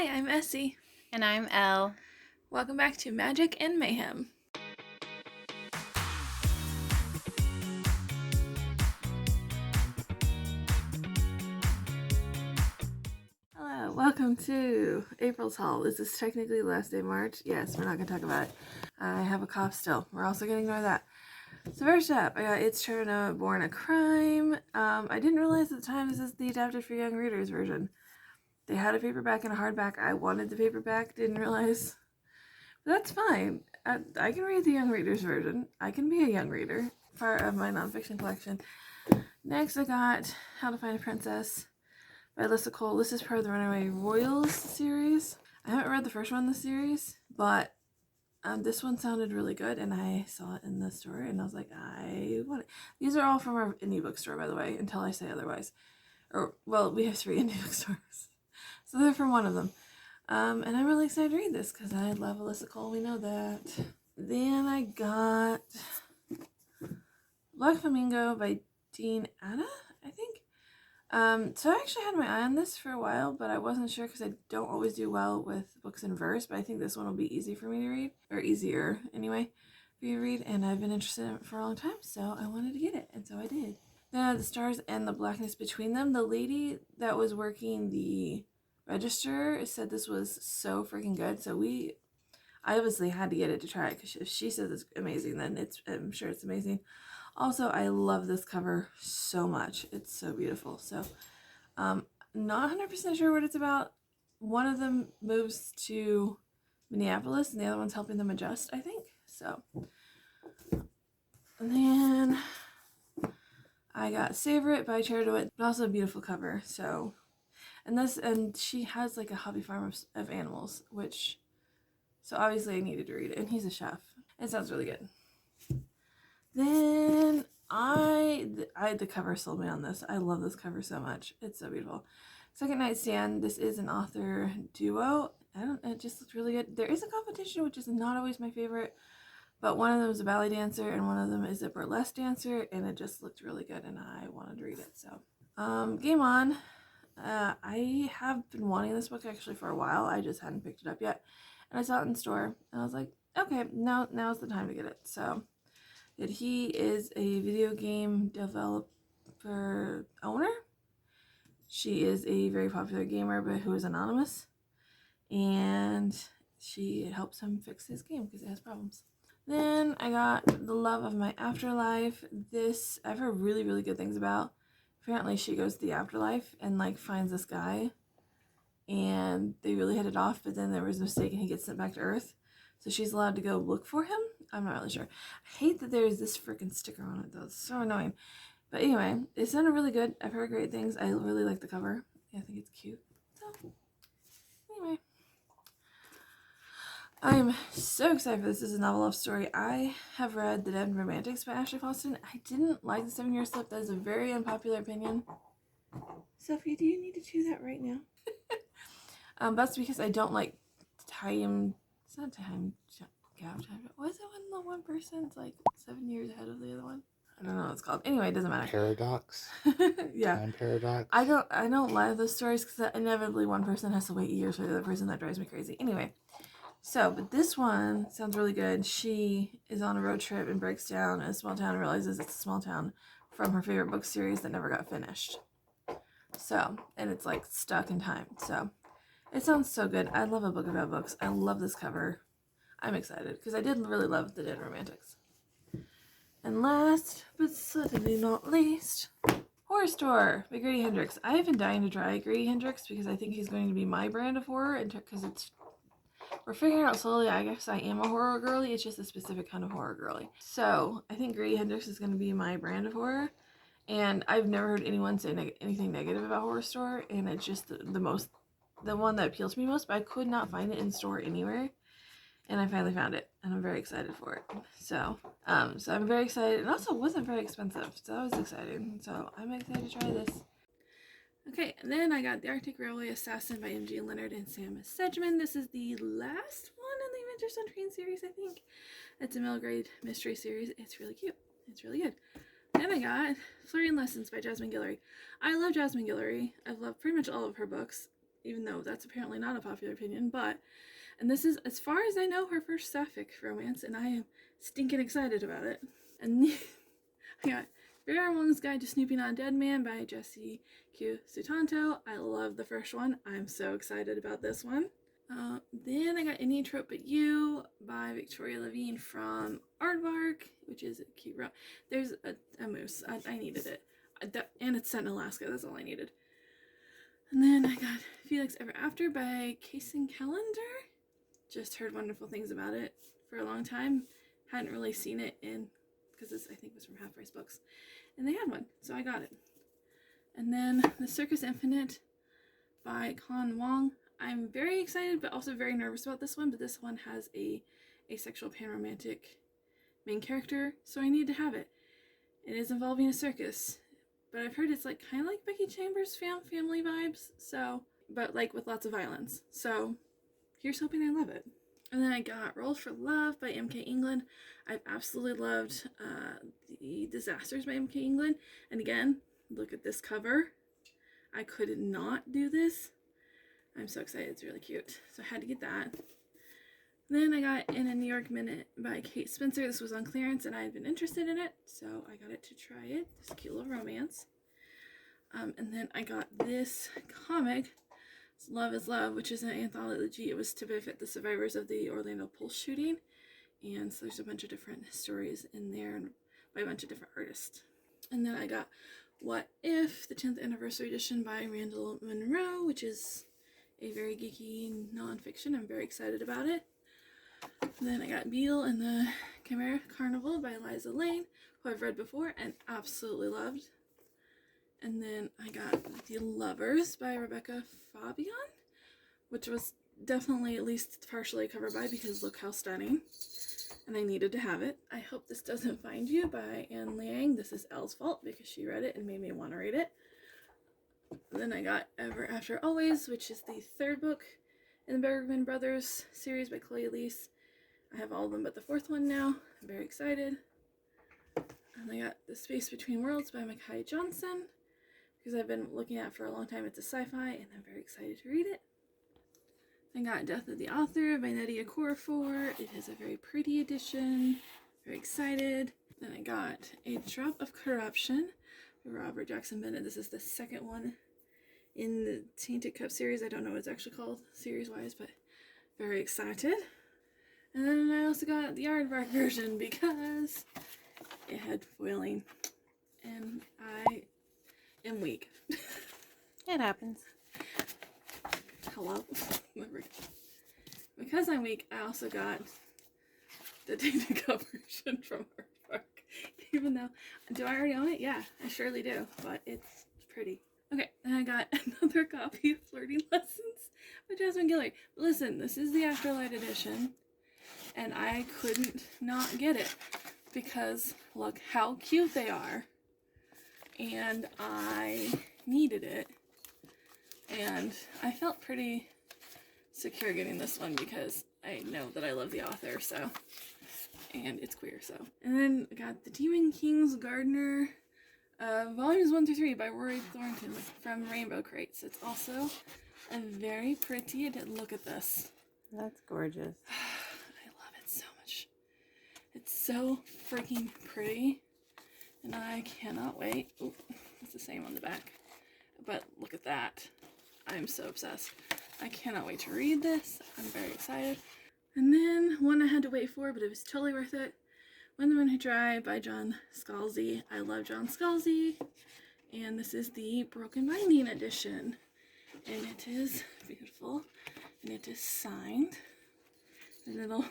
Hi, I'm Essie. And I'm Elle. Welcome back to Magic and Mayhem. Hello, welcome to April's haul. This is technically the last day of March. Yes, we're not going to talk about it. I have a cough still. We're also going to ignore that. So first up, I got It's Cherno Born a Crime. I didn't realize at the time this is the adapted for young readers version. They had a paperback and a hardback. I wanted the paperback, didn't realize. But that's fine. I can read the young readers version. I can be a young reader. Part of my nonfiction collection. Next, I got How to Find a Princess by Alyssa Cole. This is part of the Runaway Royals series. I haven't read the first one in the series, but this one sounded really good, and I saw it in the store, and I was like, I want it. These are all from our indie bookstore, by the way, until I say otherwise. Or, well, we have 3 indie bookstores, so they're from one of them. And I'm really excited to read this, because I love Alyssa Cole, we know that. Then I got Black Flamingo by Dean Anna, I think. So I actually had my eye on this for a while, but I wasn't sure because I don't always do well with books in verse, but I think this one will be easy for me to read, or easier anyway for you to read, and I've been interested in it for a long time, so I wanted to get it, and so I did. Then The Stars and the Blackness Between Them. The lady that was working the register said this was so freaking good, so I obviously had to get it to try it, because if she says it's amazing, then I'm sure it's amazing. Also, I love this cover so much. It's so beautiful. So, not 100% sure what it's about. One of them moves to Minneapolis, and the other one's helping them adjust, I think. So, and then I got Savor It by Cherno Born, but also a beautiful cover. So, and she has like a hobby farm of animals, so obviously I needed to read it, and he's a chef. It sounds really good. Then the cover sold me on this. I love this cover so much. It's so beautiful. Second Nightstand. This is an author duo. It just looks really good. There is a competition, which is not always my favorite, but one of them is a ballet dancer and one of them is a burlesque dancer, and it just looked really good, and I wanted to read it. So, Game On. I have been wanting this book actually for a while. I just hadn't picked it up yet, and I saw it in the store, and I was like, okay, now's the time to get it. So. He is a video game developer owner. She is a very popular gamer, but who is anonymous. And she helps him fix his game because it has problems. Then I got The Love of My Afterlife. This I've heard really, really good things about. Apparently she goes to the afterlife and like finds this guy, and they really hit it off, but then there was a mistake and he gets sent back to Earth. So she's allowed to go look for him. I'm not really sure. I hate that there's this freaking sticker on it, though. It's so annoying. But anyway, it sounded really good. I've heard great things. I really like the cover. I think it's cute. So, anyway. I'm so excited for this. This is a novel love story. I have read The Dead Romantics by Ashley Fawston. I didn't like The 7-Year Slip. That is a very unpopular opinion. Sophie, do you need to do that right now? That's because I don't like time. It's not time gap time. Was it when the one person's like 7 years ahead of the other one? I don't know what it's called. Anyway, it doesn't matter. Paradox. Yeah. Time paradox. I don't like those stories because inevitably one person has to wait years for the other person. That drives me crazy. Anyway, but this one sounds really good. She is on a road trip and breaks down in a small town and realizes it's a small town from her favorite book series that never got finished. So, and it's like stuck in time. So, it sounds so good. I love a book about books. I love this cover. I'm excited because I did really love The Dead Romantics. And last, but certainly not least, Horror Store by Grady Hendrix. I have been dying to try Grady Hendrix because I think he's going to be my brand of horror, and because we're figuring out slowly. I guess I am a horror girly. It's just a specific kind of horror girly. So I think Grady Hendrix is going to be my brand of horror, and I've never heard anyone say anything negative about Horror Store, and it's just the one that appeals to me most. But I could not find it in store anywhere. And I finally found it, and I'm very excited for it. So I'm very excited. It also wasn't very expensive, so that was exciting. So I'm excited to try this. Okay, and then I got The Arctic Railway Assassin by M.G. Leonard and Sam Sedgman. This is the last one in the Adventures on Train series, I think. It's a middle grade mystery series. It's really cute. It's really good. Then I got Flirting Lessons by Jasmine Guillory. I love Jasmine Guillory. I've loved pretty much all of her books. even though that's apparently not a popular opinion, and this is, as far as I know, her first sapphic romance, and I am stinking excited about it. And I got Vera Wong's Guide to Snooping on a Dead Man by Jessie Q. Sutanto. I love the first one. I'm so excited about this one. Then I got Indian Trope But You by Victoria Levine from Aardvark, which is a cute romance. There's a moose. I needed it. And it's set in Alaska. That's all I needed. And then I got Felix Ever After by Kason Calendar. Just heard wonderful things about it for a long time. Hadn't really seen it because this I think was from Half Price Books. And they had one, so I got it. And then The Circus Infinite by Con Wong. I'm very excited but also very nervous about this one, but this one has a asexual panromantic main character, so I need to have it. It is involving a circus, but I've heard it's like kind of like Becky Chambers' family vibes, so, but like with lots of violence. So here's hoping I love it. And then I got Rolled for Love by M.K. England. I've absolutely loved The Disasters by M.K. England. And again, look at this cover. I could not do this. I'm so excited. It's really cute. So I had to get that. Then I got In a New York Minute by Kate Spencer. This was on clearance and I had been interested in it, so I got it to try it. This cute little romance. And then I got this comic, Love is Love, which is an anthology. It was to benefit the survivors of the Orlando Pulse shooting. And so there's a bunch of different stories in there by a bunch of different artists. And then I got What If, the 10th anniversary edition by Randall Monroe, which is a very geeky nonfiction. I'm very excited about it. And then I got Beetle and the Chimera Carnival by Eliza Lane, who I've read before and absolutely loved. And then I got The Lovers by Rebecca Fabian, which was definitely at least partially covered by because look how stunning. And I needed to have it. I Hope This Doesn't Find You by Anne Liang. This is Elle's fault because she read it and made me want to read it. And then I got Ever After Always, which is the third book in the Bergman Brothers series by Chloe Elise. I have all of them but the fourth one now. I'm very excited. And I got The Space Between Worlds by Mackay Johnson, because I've been looking at it for a long time. It's a sci-fi and I'm very excited to read it. I got Death of the Author by Nydia Okorafor. It is a very pretty edition. Very excited. Then I got A Drop of Corruption by Robert Jackson Bennett. This is the second one in the Tainted Cup series. I don't know what it's actually called series-wise, but very excited. And then I also got the Aardvark version because it had foiling. And I am weak. It happens. Hello? Because I'm weak, I also got the Tainted Cup version from Aardvark. Even though, do I already own it? Yeah, I surely do, but it's pretty. Okay, and I got another copy of Flirting Lessons by Jasmine Guillory. Listen, this is the Afterlight edition, and I couldn't not get it because look how cute they are. And I needed it. And I felt pretty secure getting this one because I know that I love the author, so. And it's queer, so. And then I got The Demon King's Gardener, volumes 1 through 3 by Rory Thornton from Rainbow Crates. It's also a very pretty, look at this. That's gorgeous. I love it so much. It's so freaking pretty. And I cannot wait. Oh, it's the same on the back. But look at that. I'm so obsessed. I cannot wait to read this. I'm very excited. And then one I had to wait for, but it was totally worth it. When the Moon Hit Dry by John Scalzi. I love John Scalzi. And this is the Broken Binding edition. And it is beautiful. And it is signed. A little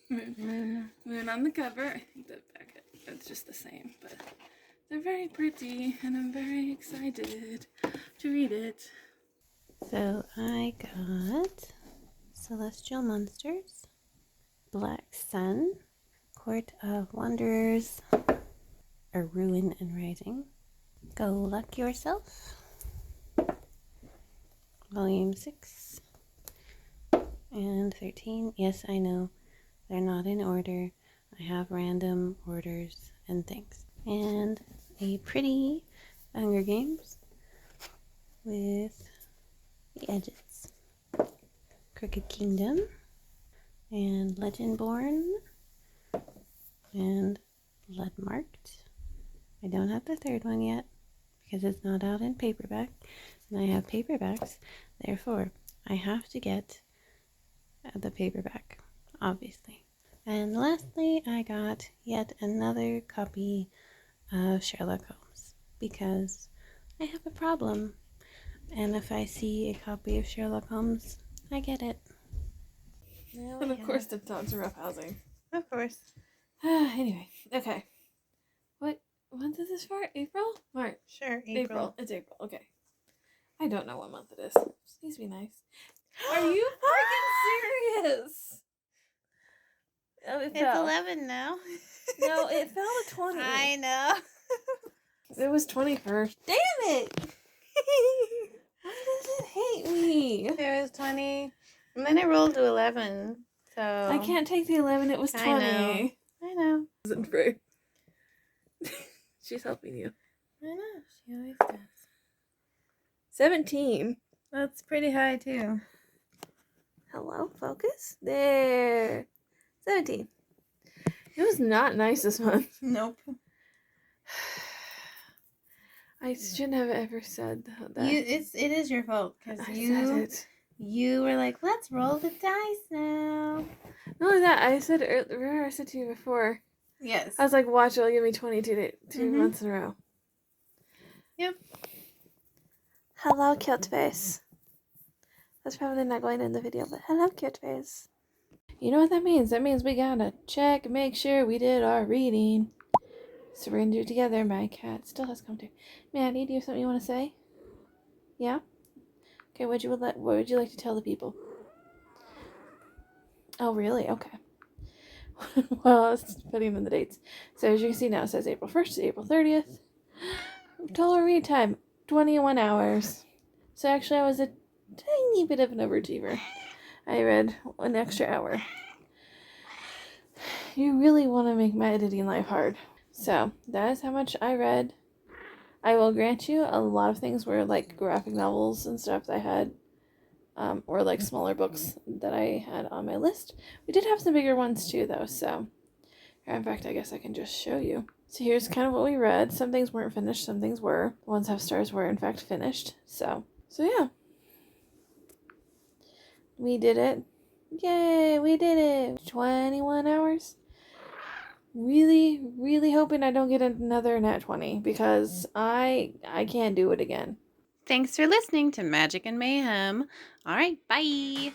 moon on the cover. I think the back, it's just the same. But they're very pretty. And I'm very excited to read it. So I got Celestial Monsters, Black Sun, Court of Wanderers, A Ruin and Rising, Go Luck Yourself, Volume 6 and 13. Yes, I know, they're not in order. I have random orders and things. And a pretty Hunger Games with the edges. Crooked Kingdom, and Legendborn, and Blood Marked. I don't have the third one yet because it's not out in paperback, and I have paperbacks. Therefore, I have to get the paperback, obviously. And lastly, I got yet another copy of Sherlock Holmes because I have a problem. And if I see a copy of Sherlock Holmes, I get it. Now And of course, the dogs are roughhousing. Of course. Anyway, okay. What month is this for? April? March? Sure, April. It's April. Okay. I don't know what month it is. Please be nice. Are you freaking serious? Oh, it It's fell. 11 now. No, it fell to 20. I know. It was 21st. Damn it! Why does it hate me? It was 20. And then it rolled to 11. So I can't take the 11. It was 20. I know. Isn't free. She's helping you. I know. She always does. 17. That's pretty high, too. Hello, focus. There. 17. It was not nice this month. Nope. I shouldn't have ever said that. It is your fault because I said it. You were like, let's roll the dice now. Not only that, I said earlier, I said to you before. Yes. I was like, watch, it'll give me 22 months in a row. Yep. Hello, cute face. That's probably not going in the video, but hello, cute face. You know what that means? That means we gotta check, make sure we did our reading. So we're gonna do it together. My cat still has come to. Maddie, do you have something you want to say? Yeah? Okay, what would you like to tell the people? Oh, really? Okay. Well, I was putting in the dates. So as you can see now, it says April 1st to April 30th. Total read time, 21 hours. So actually, I was a tiny bit of an overachiever. I read an extra hour. You really want to make my editing life hard. So that is how much I read. I will grant you a lot of things were like graphic novels and stuff that I had, or like smaller books that I had on my list. We did have some bigger ones too, though. So, in fact, I guess I can just show you. So here's kind of what we read. Some things weren't finished, some things were. The ones that have stars were in fact finished. So yeah, we did it. Yay, we did it. 21 hours. Really, really hoping I don't get another nat 20 because I can't do it again. Thanks for listening to Magic and Mayhem. All right, bye.